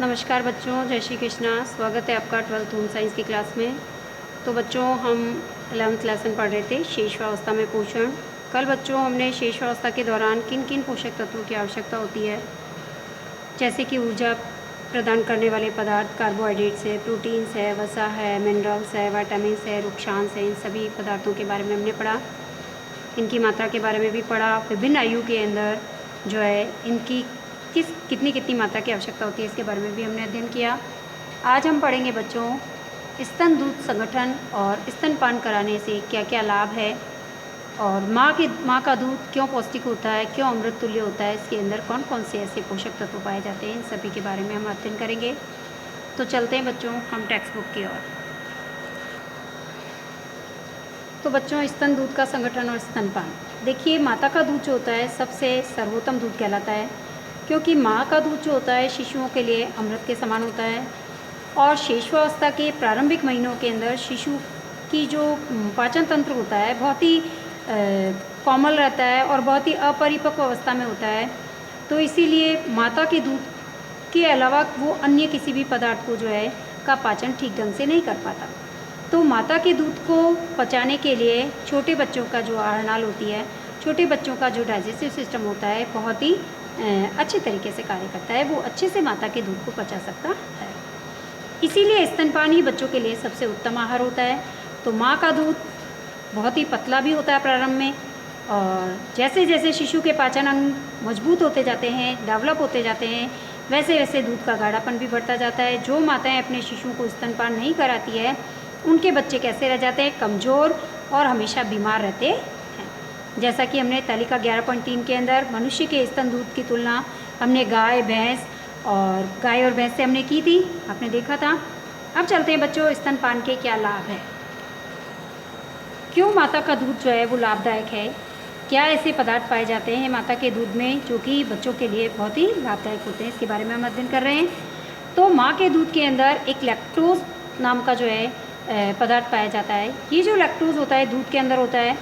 नमस्कार बच्चों, जय श्री कृष्णा। स्वागत है आपका 12th होम साइंस की क्लास में। तो बच्चों, हम 11th लेसन पढ़ रहे थे शेषावस्था में पोषण। कल बच्चों हमने शेषावस्था के दौरान किन किन पोषक तत्वों की आवश्यकता होती है, जैसे कि ऊर्जा प्रदान करने वाले पदार्थ कार्बोहाइड्रेट्स है, प्रोटीन्स है, वसा है, मिनरल्स है, विटामिन्स है, रुक्षांश है, इन सभी पदार्थों के बारे में हमने पढ़ा। इनकी मात्रा के बारे में भी पढ़ा। विभिन्न आयु के अंदर जो है इनकी कितनी मात्रा की आवश्यकता होती है, इसके बारे में भी हमने अध्ययन किया। आज हम पढ़ेंगे बच्चों स्तन दूध संगठन और स्तनपान कराने से क्या क्या लाभ है, और माँ का दूध क्यों पौष्टिक होता है, क्यों अमृत तुल्य होता है, इसके अंदर कौन कौन से ऐसे पोषक तत्व पाए जाते हैं, इन सभी के बारे में हम अध्ययन करेंगे। तो चलते हैं बच्चों हम टेक्स्ट बुक की ओर। तो बच्चों, स्तन दूध का संगठन और स्तनपान। देखिए, माता का दूध जो होता है सबसे सर्वोत्तम दूध कहलाता है, क्योंकि माँ का दूध जो होता है शिशुओं के लिए अमृत के समान होता है। और शेषावस्था के प्रारंभिक महीनों के अंदर शिशु की जो पाचन तंत्र होता है बहुत ही कोमल रहता है और बहुत ही अपरिपक्व अवस्था में होता है। तो इसीलिए माता के दूध के अलावा वो अन्य किसी भी पदार्थ को जो है का पाचन ठीक ढंग से नहीं कर पाता। तो माता के दूध को पचाने के लिए छोटे बच्चों का जो आहार नाल होती है, छोटे बच्चों का जो डाइजेस्टिव सिस्टम होता है बहुत ही अच्छे तरीके से कार्य करता है, वो अच्छे से माता के दूध को पचा सकता है। इसीलिए स्तनपान ही बच्चों के लिए सबसे उत्तम आहार होता है। तो माँ का दूध बहुत ही पतला भी होता है प्रारंभ में, और जैसे जैसे शिशु के पाचन अंग मजबूत होते जाते हैं, डेवलप होते जाते हैं, वैसे वैसे दूध का गाढ़ापन भी बढ़ता जाता है। जो माताएँ अपने शिशु को स्तनपान नहीं कराती है उनके बच्चे कैसे रह जाते हैं, कमज़ोर और हमेशा बीमार रहते हैं। जैसा कि हमने तालिका 11.3 के अंदर मनुष्य के स्तन दूध की तुलना हमने गाय और भैंस से हमने की थी, आपने देखा था। अब चलते हैं बच्चों स्तनपान के क्या लाभ है, क्यों माता का दूध जो है वो लाभदायक है, क्या ऐसे पदार्थ पाए जाते हैं माता के दूध में जो कि बच्चों के लिए बहुत ही लाभदायक होते हैं, इसके बारे में हम अध्ययन कर रहे हैं। तो माँ के दूध के अंदर एक लैक्टोज नाम का जो है पदार्थ पाया जाता है। ये जो लैक्टोज होता है दूध के अंदर होता है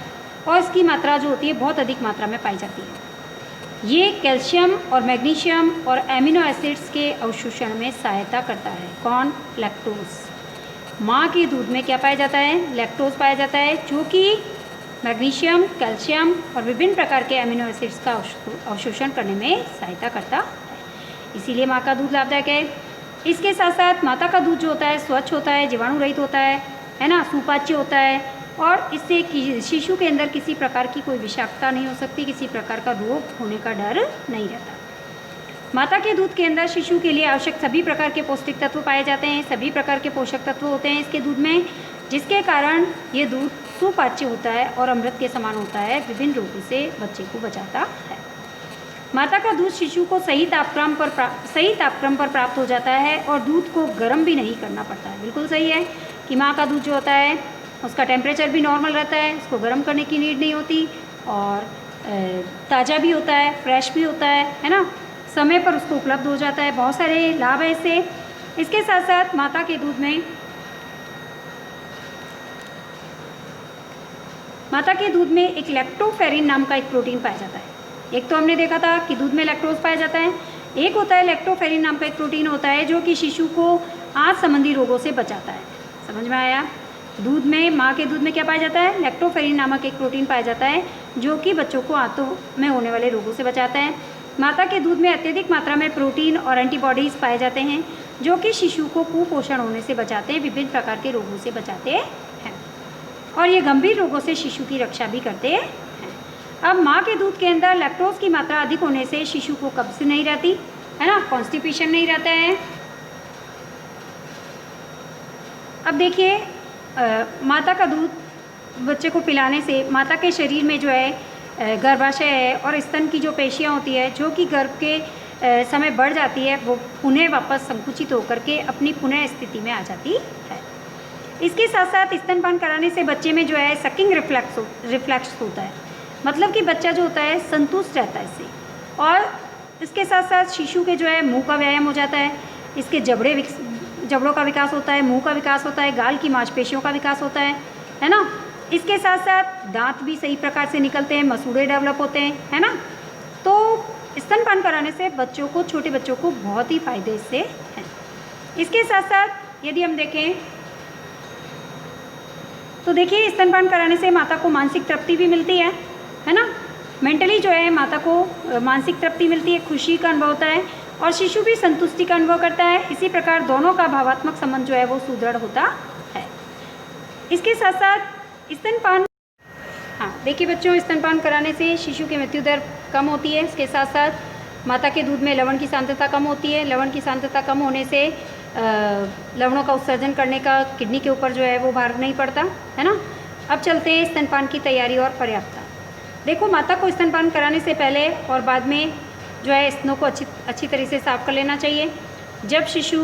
और इसकी मात्रा जो होती है बहुत अधिक मात्रा में पाई जाती है। ये कैल्शियम और मैग्नीशियम और एमिनो एसिड्स के अवशोषण में सहायता करता है। कौन? लैक्टोज। माँ के दूध में क्या पाया जाता है? लैक्टोज पाया जाता है, जो कि मैग्नीशियम, कैल्शियम और विभिन्न प्रकार के एमिनो एसिड्स का अवशोषण करने में सहायता करता है। इसीलिए माँ का दूध लाभदायक है। इसके साथ साथ माता का दूध जो होता है स्वच्छ होता है, जीवाणु रहित होता है ना, सुपाच्य होता है, और इससे शिशु के अंदर किसी प्रकार की कोई विषाक्तता नहीं हो सकती, किसी प्रकार का रोग होने का डर नहीं रहता। माता के दूध के अंदर शिशु के लिए आवश्यक सभी प्रकार के पौष्टिक तत्व पाए जाते हैं, सभी प्रकार के पोषक तत्व होते हैं इसके दूध में, जिसके कारण ये दूध सुपाच्य होता है और अमृत के समान होता है, विभिन्न रोगों से बच्चे को बचाता है। माता का दूध शिशु को सही तापक्रम पर प्राप्त हो जाता है और दूध को गर्म भी नहीं करना पड़ता है। बिल्कुल सही है कि माँ का दूध जो होता है उसका टेम्परेचर भी नॉर्मल रहता है, उसको गर्म करने की नीड नहीं होती, और ताज़ा भी होता है, फ्रेश भी होता है ना, समय पर उसको उपलब्ध हो जाता है। बहुत सारे लाभ है इससे। इसके साथ साथ माता के दूध में एक लैक्टोफेरिन नाम का एक प्रोटीन पाया जाता है। एक तो हमने देखा था कि दूध में लैक्टोज पाया जाता है, एक होता है लैक्टोफेरिन नाम का एक प्रोटीन होता है जो कि शिशु को आंत संबंधी रोगों से बचाता है। समझ में आया? दूध में, माँ के दूध में क्या पाया जाता है? लैक्टोफेरिन नामक एक प्रोटीन पाया जाता है जो कि बच्चों को आंतों में होने वाले रोगों से बचाता है। माता के दूध में अत्यधिक मात्रा में प्रोटीन और एंटीबॉडीज़ पाए जाते हैं जो कि शिशु को कुपोषण होने से बचाते हैं, विभिन्न प्रकार के रोगों से बचाते हैं, और ये गंभीर रोगों से शिशु की रक्षा भी करते हैं। अब माँ के दूध के अंदर लैक्टोज की मात्रा अधिक होने से शिशु को कब्ज नहीं रहती है ना, कॉन्स्टिपेशन नहीं रहता है। अब देखिए, माता का दूध बच्चे को पिलाने से माता के शरीर में जो है गर्भाशय है और स्तन की जो पेशियाँ होती है जो कि गर्भ के समय बढ़ जाती है, वो पुनः वापस संकुचित होकर के अपनी पुनः स्थिति में आ जाती है। इसके साथ साथ स्तनपान कराने से बच्चे में जो है सकिंग रिफ्लेक्स होता है, मतलब कि बच्चा जो होता है संतुष्ट रहता है इससे, और इसके साथ साथ शिशु के जो है मुंह का व्यायाम हो जाता है, इसके जबड़ों का विकास होता है, मुंह का विकास होता है, गाल की मांसपेशियों का विकास होता है ना। इसके साथ साथ दांत भी सही प्रकार से निकलते हैं, मसूड़े डेवलप होते हैं, है ना। तो स्तनपान कराने से छोटे बच्चों को बहुत ही फायदे इससे हैं। इसके साथ साथ यदि हम देखें तो देखिए स्तनपान कराने से माता को मानसिक तृप्ति भी मिलती है ना। मेंटली जो है माता को मानसिक तृप्ति मिलती है, खुशी का अनुभव होता है और शिशु भी संतुष्टि का अनुभव करता है। इसी प्रकार दोनों का भावात्मक संबंध जो है वो सुदृढ़ होता है। इसके साथ साथ स्तनपान, हाँ देखिए बच्चों, स्तनपान कराने से शिशु की मृत्यु दर कम होती है। इसके साथ साथ माता के दूध में लवण की सांद्रता कम होती है। लवण की सांद्रता कम होने से लवणों का उत्सर्जन करने का किडनी के ऊपर जो है वो भार नहीं पड़ता, है ना। अब चलते हैं स्तनपान की तैयारी और पर्याप्तता। देखो, माता को स्तनपान कराने से पहले और बाद में जो है स्तनों को अच्छी तरह से साफ कर लेना चाहिए। जब शिशु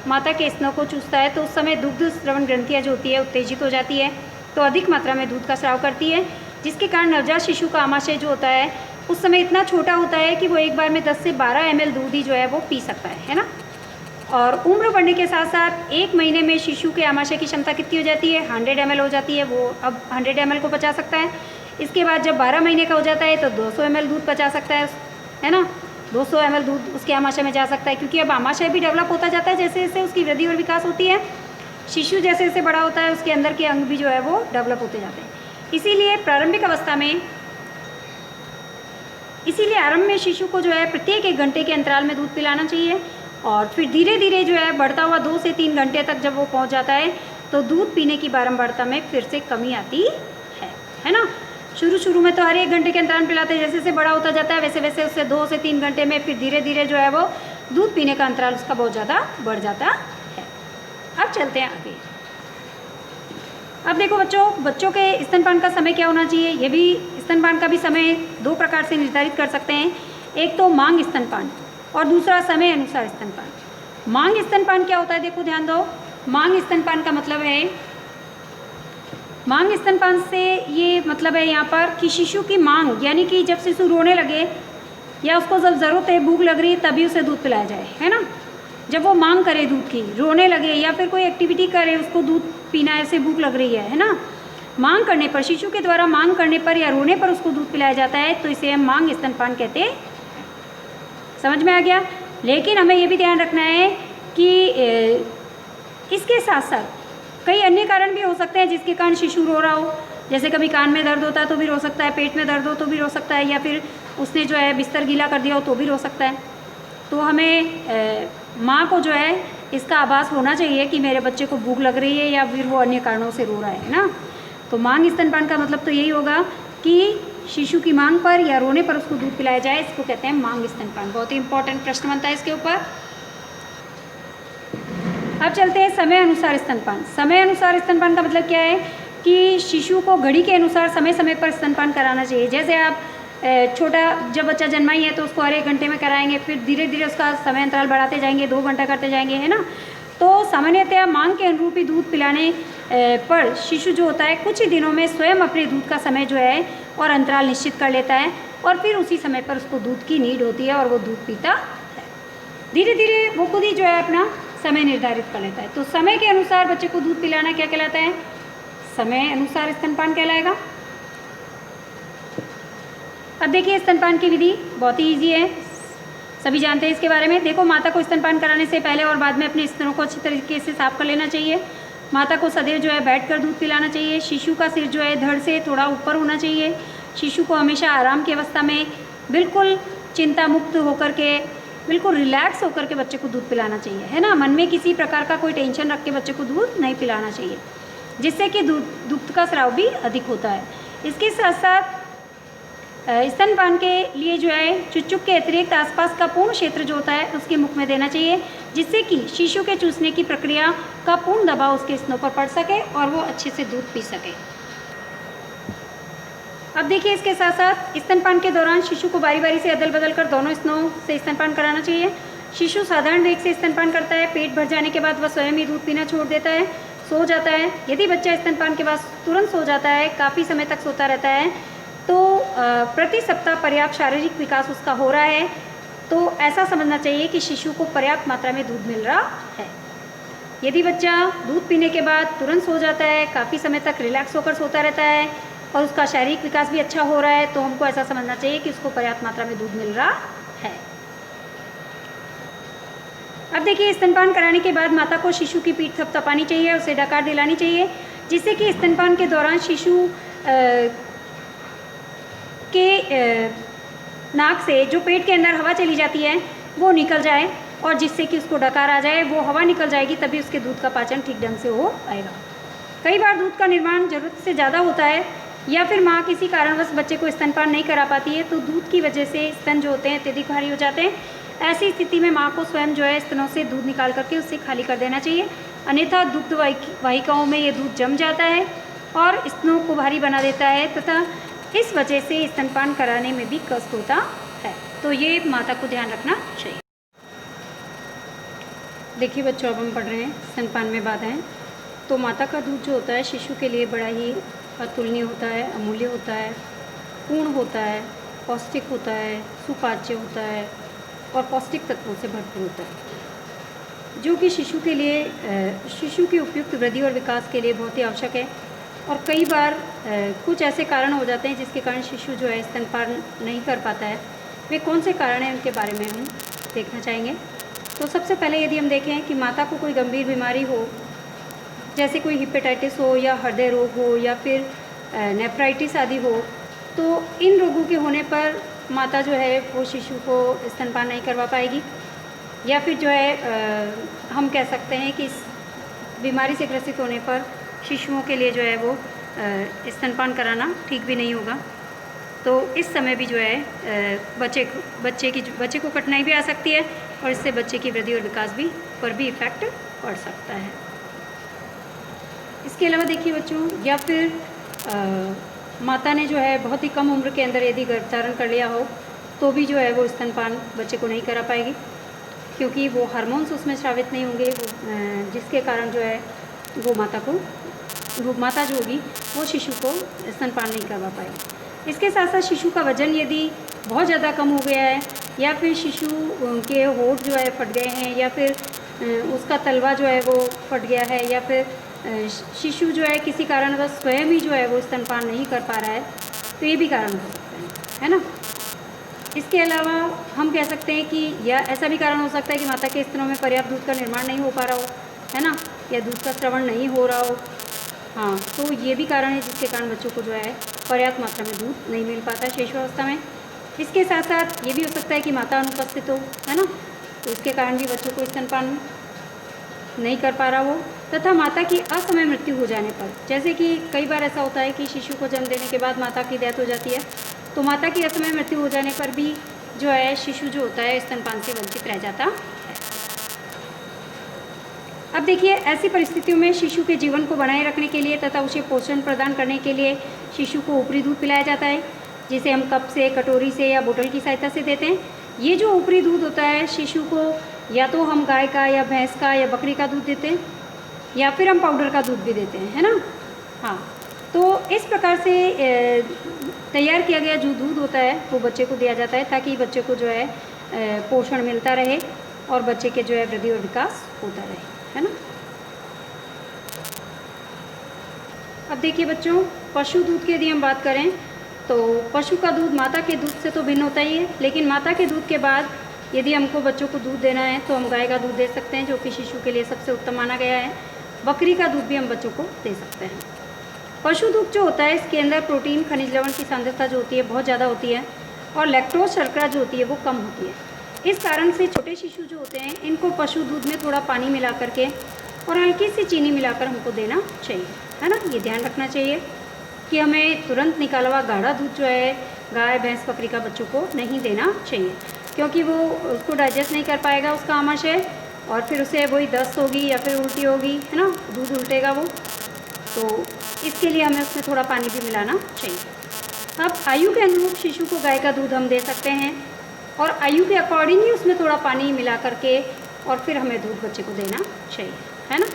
माता के स्तनों को चूसता है तो उस समय दुग्ध स्रवण ग्रंथियाँ जो होती है उत्तेजित हो जाती है, तो अधिक मात्रा में दूध का स्राव करती है, जिसके कारण नवजात शिशु का आमाशय जो होता है उस समय इतना छोटा होता है कि वो एक बार में 10 से 12 ml दूध ही जो है वो पी सकता है ना। और उम्र बढ़ने के साथ साथ 1 महीने में शिशु के आमाशय की क्षमता कितनी हो जाती है, 100 ml हो जाती है। वो अब 100 ml को पचा सकता है। इसके बाद जब 12 महीने का हो जाता है तो 200 ml दूध पचा सकता है ना। 200 ml दूध उसके आमाशय में जा सकता है, क्योंकि अब आमाशय भी डेवलप होता जाता है जैसे जैसे उसकी वृद्धि और विकास होती है। शिशु जैसे जैसे बड़ा होता है उसके अंदर के अंग भी जो है वो डेवलप होते जाते हैं। इसीलिए प्रारंभिक अवस्था में, इसीलिए आरंभ में शिशु को जो है प्रत्येक 1 घंटे के अंतराल में दूध पिलाना चाहिए और फिर धीरे धीरे जो है बढ़ता हुआ 2 से 3 घंटे तक जब वो पहुंच जाता है तो दूध पीने की बारंबारता में फिर से कमी आती है ना। शुरू में तो हर 1 घंटे के अंतराल पिलाते हैं, जैसे जैसे बड़ा होता जाता है वैसे वैसे उससे 2 से 3 घंटे में फिर धीरे धीरे जो है वो दूध पीने का अंतराल उसका बहुत ज़्यादा बढ़ जाता है। अब चलते हैं आगे। अब देखो बच्चों के स्तनपान का समय क्या होना चाहिए, ये भी स्तनपान का भी समय 2 प्रकार से निर्धारित कर सकते हैं। एक तो मांग स्तनपान और दूसरा समय अनुसार स्तनपान। मांग स्तनपान क्या होता है, देखो ध्यान दो। मांग स्तनपान का मतलब है, मांग स्तनपान से ये मतलब है यहाँ पर कि शिशु की मांग, यानी कि जब शिशु रोने लगे या उसको जब ज़रूरत है, भूख लग रही है, तभी उसे दूध पिलाया जाए, है ना। जब वो मांग करे दूध की, रोने लगे या फिर कोई एक्टिविटी करे, उसको दूध पीना है, ऐसे भूख लग रही है ना। मांग करने पर, शिशु के द्वारा मांग करने पर या रोने पर उसको दूध पिलाया जाता है, तो इसे हम मांग स्तनपान कहते हैं। समझ में आ गया। लेकिन हमें ये भी ध्यान रखना है कि इसके साथ साथ कई अन्य कारण भी हो सकते हैं जिसके कारण शिशु रो रहा हो। जैसे कभी कान में दर्द होता है तो भी रो सकता है, पेट में दर्द हो तो भी रो सकता है, या फिर उसने जो है बिस्तर गीला कर दिया हो तो भी रो सकता है। तो हमें माँ को जो है इसका आभास होना चाहिए कि मेरे बच्चे को भूख लग रही है या फिर वो अन्य कारणों से रो रहा है ना। तो मांग स्तनपान का मतलब तो यही होगा कि शिशु की मांग पर या रोने पर उसको दूध पिलाया जाए, इसको कहते हैं मांग स्तनपान। बहुत ही इंपॉर्टेंट प्रश्न बनता है इसके ऊपर। अब चलते हैं समय अनुसार स्तनपान। समय अनुसार स्तनपान का मतलब क्या है कि शिशु को घड़ी के अनुसार समय समय पर स्तनपान कराना चाहिए। जैसे आप छोटा जब बच्चा जन्मा ही है तो उसको हर 1 घंटे में कराएंगे, फिर धीरे धीरे उसका समय अंतराल बढ़ाते जाएंगे, 2 घंटा करते जाएंगे, है ना। तो सामान्यतया मांग के अनुरूप ही दूध पिलाने पर शिशु जो होता है कुछ ही दिनों में स्वयं अपने दूध का समय जो है और अंतराल निश्चित कर लेता है और फिर उसी समय पर उसको दूध की नीड होती है और वो दूध पीता है। धीरे धीरे वो खुद ही जो है अपना समय निर्धारित कर लेता है। तो समय के अनुसार बच्चे को दूध पिलाना क्या कहलाता है, समय अनुसार स्तनपान कहलाएगा। अब देखिए स्तनपान की विधि बहुत ही ईजी है, सभी जानते हैं इसके बारे में। देखो, माता को स्तनपान कराने से पहले और बाद में अपने स्तनों को अच्छी तरीके से साफ कर लेना चाहिए। माता को सदैव जो है बैठकर दूध पिलाना चाहिए। शिशु का सिर जो है धड़ से थोड़ा ऊपर होना चाहिए। शिशु को हमेशा आराम की अवस्था में बिल्कुल चिंता मुक्त होकर के, बिल्कुल रिलैक्स होकर के बच्चे को दूध पिलाना चाहिए, है ना। मन में किसी प्रकार का कोई टेंशन रख के बच्चे को दूध नहीं पिलाना चाहिए, जिससे कि दुग्ध का स्राव भी अधिक होता है। इसके साथ साथ स्तनपान के लिए जो है चुच्चुक के अतिरिक्त आसपास का पूर्ण क्षेत्र जो होता है उसके मुख में देना चाहिए, जिससे कि शिशु के चूसने की प्रक्रिया का पूर्ण दबाव उसके स्तनों पर पड़ सके और वो अच्छे से दूध पी सके। अब देखिए, इसके साथ साथ स्तनपान के दौरान शिशु को बारी बारी से अदल बदल कर दोनों स्तनों से स्तनपान कराना चाहिए। शिशु साधारण वेग से स्तनपान करता है। पेट भर जाने के बाद वह स्वयं ही दूध पीना छोड़ देता है, सो जाता है। यदि बच्चा स्तनपान के बाद तुरंत सो जाता है, काफ़ी समय तक सोता रहता है, तो प्रति सप्ताह पर्याप्त शारीरिक विकास उसका हो रहा है, तो ऐसा समझना चाहिए कि शिशु को पर्याप्त मात्रा में दूध मिल रहा है। यदि बच्चा दूध पीने के बाद तुरंत सो जाता है, काफ़ी समय तक रिलैक्स होकर सोता रहता है और उसका शारीरिक विकास भी अच्छा हो रहा है, तो हमको ऐसा समझना चाहिए कि उसको पर्याप्त मात्रा में दूध मिल रहा है। अब देखिए, स्तनपान कराने के बाद माता को शिशु की पीठ थपथपानी चाहिए, उसे डकार दिलानी चाहिए, जिससे कि स्तनपान के दौरान शिशु के नाक से जो पेट के अंदर हवा चली जाती है वो निकल जाए, और जिससे कि उसको डकार आ जाए, वो हवा निकल जाएगी तभी उसके दूध का पाचन ठीक ढंग से हो पाएगा। कई बार दूध का निर्माण ज़रूरत से ज़्यादा होता है, या फिर माँ किसी कारणवश बच्चे को स्तनपान नहीं करा पाती है, तो दूध की वजह से स्तन जो होते हैं अत्यधिक भारी हो जाते हैं। ऐसी स्थिति में माँ को स्वयं जो है स्तनों से दूध निकाल करके उससे खाली कर देना चाहिए, अन्यथा दुग्ध वाहिकाओं में ये दूध जम जाता है और स्तनों को भारी बना देता है, तथा इस वजह से स्तनपान कराने में भी कष्ट होता है। तो ये माता को ध्यान रखना चाहिए। देखिए बच्चों, अब हम पढ़ रहे हैं स्तनपान में बाधाएं। तो माता का दूध जो होता है शिशु के लिए बड़ा ही अतुलनीय होता है, अमूल्य होता है, पूर्ण होता है, पौष्टिक होता है, सुपाच्य होता है और पौष्टिक तत्वों से भरपूर होता है, जो कि शिशु के लिए शिशु की उपयुक्त वृद्धि और विकास के लिए बहुत ही आवश्यक है। और कई बार कुछ ऐसे कारण हो जाते हैं जिसके कारण शिशु जो है स्तनपान नहीं कर पाता है। वे कौन से कारण हैं, उनके बारे में हम देखना चाहेंगे। तो सबसे पहले यदि हम देखें कि माता को कोई गंभीर बीमारी हो, जैसे कोई हेपेटाइटिस हो या हृदय रोग हो या फिर नेफ्राइटिस आदि हो, तो इन रोगों के होने पर माता जो है वो शिशु को स्तनपान नहीं करवा पाएगी। या फिर जो है हम कह सकते हैं कि इस बीमारी से ग्रसित होने पर शिशुओं के लिए जो है वो स्तनपान कराना ठीक भी नहीं होगा। तो इस समय भी जो है बच्चे को कठिनाई भी आ सकती है और इससे बच्चे की वृद्धि और विकास पर भी इफ़ेक्ट पड़ सकता है। इसके अलावा देखिए बच्चों, या फिर माता ने जो है बहुत ही कम उम्र के अंदर यदि गर्भधारण कर लिया हो, तो भी जो है वो स्तनपान बच्चे को नहीं करा पाएगी, क्योंकि वो हार्मोन्स उसमें स्रावित नहीं होंगे, जिसके कारण जो है वो माता जो होगी वो शिशु को स्तनपान नहीं करवा पाएगी। इसके साथ साथ शिशु का वजन यदि बहुत ज़्यादा कम हो गया है, या फिर शिशु के होंठ जो है फट गए हैं, या फिर उसका तलवा जो है वो फट गया है, या फिर शिशु जो है किसी कारणवश स्वयं ही जो है वो स्तनपान नहीं कर पा रहा है, तो ये भी कारण हो सकते हैं, है ना। इसके अलावा हम कह सकते हैं कि या ऐसा भी कारण हो सकता है कि माता के स्तनों में पर्याप्त दूध का निर्माण नहीं हो पा रहा हो, है ना, या दूध का स्रवण नहीं हो रहा हो। हाँ, तो ये भी कारण है जिसके कारण बच्चों को जो है पर्याप्त मात्रा में दूध नहीं मिल पाता है शिशुअवस्था में। इसके साथ साथ ये भी हो सकता है कि माता अनुपस्थित हो, है ना, तो इसके कारण भी बच्चों को स्तनपान नहीं कर पा रहा हो। तथा माता की असमय मृत्यु हो जाने पर, जैसे कि कई बार ऐसा होता है कि शिशु को जन्म देने के बाद माता की डेथ हो जाती है, तो माता की असमय मृत्यु हो जाने पर भी जो है शिशु जो होता है स्तनपान से वंचित रह जाता है। अब देखिए, ऐसी परिस्थितियों में शिशु के जीवन को बनाए रखने के लिए तथा उसे पोषण प्रदान करने के लिए शिशु को ऊपरी दूध पिलाया जाता है, जिसे हम कप से, कटोरी से या बोतल की सहायता से देते हैं। ये जो ऊपरी दूध होता है शिशु को या तो हम गाय का या भैंस का या बकरी का दूध देते हैं, या फिर हम पाउडर का दूध भी देते हैं, है ना। हाँ, तो इस प्रकार से तैयार किया गया जो दूध होता है वो बच्चे को दिया जाता है, ताकि बच्चे को जो है पोषण मिलता रहे और बच्चे के जो है वृद्धि और विकास होता रहे, है ना। अब देखिए बच्चों, पशु दूध की यदि हम बात करें तो पशु का दूध माता के दूध से तो भिन्न होता ही है, लेकिन माता के दूध के बाद यदि हमको बच्चों को दूध देना है तो हम गाय का दूध दे सकते हैं, जो कि शिशु के लिए सबसे उत्तम माना गया है। बकरी का दूध भी हम बच्चों को दे सकते हैं। पशु दूध जो होता है इसके अंदर प्रोटीन, खनिज लवण की सांद्रता जो होती है बहुत ज़्यादा होती है, और लैक्टोज शर्करा जो होती है वो कम होती है। इस कारण से छोटे शिशु जो होते हैं इनको पशु दूध में थोड़ा पानी मिला करके और हल्की सी चीनी मिलाकर हमको देना चाहिए, है ना। ये ध्यान रखना चाहिए कि हमें तुरंत निकाला हुआ गाढ़ा दूध जो है गाय, भैंस, बकरी का बच्चों को नहीं देना चाहिए, क्योंकि वो उसको डाइजेस्ट नहीं कर पाएगा उसका आमाशय, और फिर उसे वही दस्त होगी या फिर उल्टी होगी, है ना, दूध उल्टेगा वो। तो इसके लिए हमें उसमें थोड़ा पानी भी मिलाना चाहिए। अब आयु के अनुरूप शिशु को गाय का दूध हम दे सकते हैं, और आयु के अकॉर्डिंग ही उसमें थोड़ा पानी मिला करके और फिर हमें दूध बच्चे को देना चाहिए, है ना।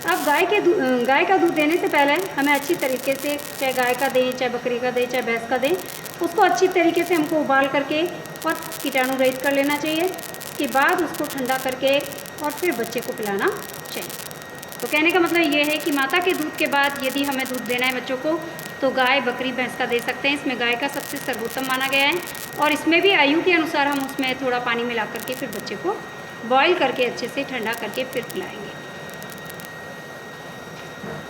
अब गाय का दूध देने से पहले हमें अच्छी तरीके से, चाहे गाय का दें, चाहे बकरी का दें, चाहे भैंस का दें, उसको अच्छी तरीके से हमको उबाल करके और कीटाणु रहित कर लेना चाहिए। इसके बाद उसको ठंडा करके और फिर बच्चे को पिलाना चाहिए। तो कहने का मतलब ये है कि माता के दूध के बाद यदि हमें दूध देना है बच्चों को तो गाय, बकरी, भैंस का दे सकते हैं। इसमें गाय का सबसे सर्वोत्तम माना गया है, और इसमें भी आयु के अनुसार हम उसमें थोड़ा पानी मिला करके फिर बच्चे को बॉईल करके अच्छे से ठंडा करके फिर पिलाएंगे।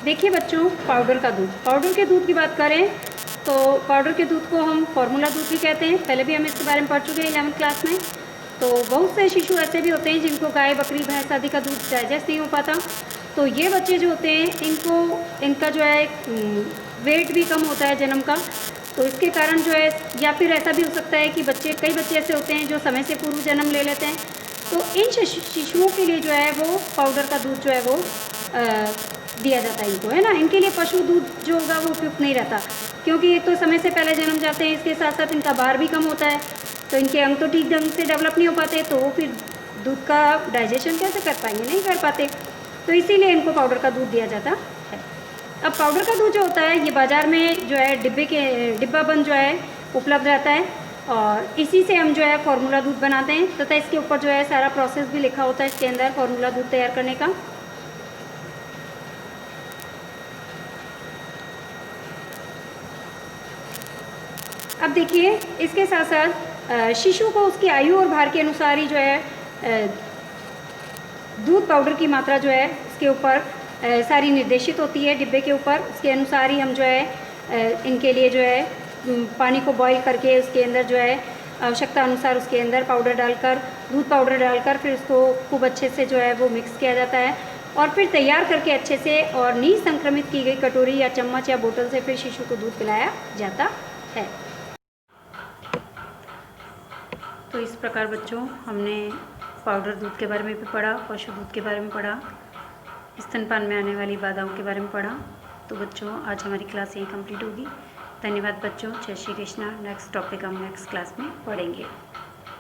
देखिए बच्चों, पाउडर का दूध, पाउडर के दूध की बात करें तो पाउडर के दूध को हम फार्मूला दूध भी कहते हैं। पहले भी हम इसके बारे में पढ़ चुके हैं 11वीं क्लास में। तो बहुत से शिशु ऐसे भी होते हैं जिनको गाय, बकरी, भैंस आदि का दूध डाइजेस्ट नहीं हो पाता। तो ये बच्चे जो होते हैं इनका जो है वेट भी कम होता है जन्म का। तो इसके कारण जो है, या फिर ऐसा भी हो सकता है कि कई बच्चे ऐसे होते हैं जो समय से पूर्व जन्म ले लेते हैं। तो इन शिशुओं के लिए जो है वो पाउडर का दूध जो है वो दिया जाता है इनको, है ना। इनके लिए पशु दूध जो होगा वो उपयुक्त नहीं रहता, क्योंकि एक तो समय से पहले जन्म जाते हैं, इसके साथ साथ इनका भार भी कम होता है, तो इनके अंग तो ठीक ढंग से डेवलप नहीं हो पाते, तो वो फिर दूध का डाइजेशन कैसे कर पाएंगे, नहीं कर पाते। तो इसीलिए इनको पाउडर का दूध दिया जाता है। अब पाउडर का दूध जो होता है ये बाज़ार में जो है डिब्बाबंद जो है उपलब्ध रहता है, और इसी से हम जो है फार्मूला दूध बनाते हैं, तथा इसके ऊपर जो है सारा प्रोसेस भी लिखा होता है इसके अंदर फार्मूला दूध तैयार करने का। अब देखिए, इसके साथ साथ शिशु को उसकी आयु और भार के अनुसार ही जो है दूध पाउडर की मात्रा जो है इसके ऊपर सारी निर्देशित होती है डिब्बे के ऊपर। उसके अनुसार ही हम जो है इनके लिए जो है पानी को बॉईल करके उसके अंदर जो है आवश्यकता अनुसार उसके अंदर पाउडर डालकर, दूध पाउडर डालकर फिर उसको खूब अच्छे से जो है वो मिक्स किया जाता है, और फिर तैयार करके अच्छे से और निसंक्रमित की गई कटोरी या चम्मच या बोतल से फिर शिशु को दूध पिलाया जाता है। तो इस प्रकार बच्चों हमने पाउडर दूध के बारे में भी पढ़ा, पशु दूध के बारे में पढ़ा, स्तनपान में आने वाली बाधाओं के बारे में पढ़ा। तो बच्चों आज हमारी क्लास यहीं कंप्लीट होगी। धन्यवाद बच्चों, जय श्री कृष्णा। नेक्स्ट टॉपिक हम नेक्स्ट क्लास में पढ़ेंगे।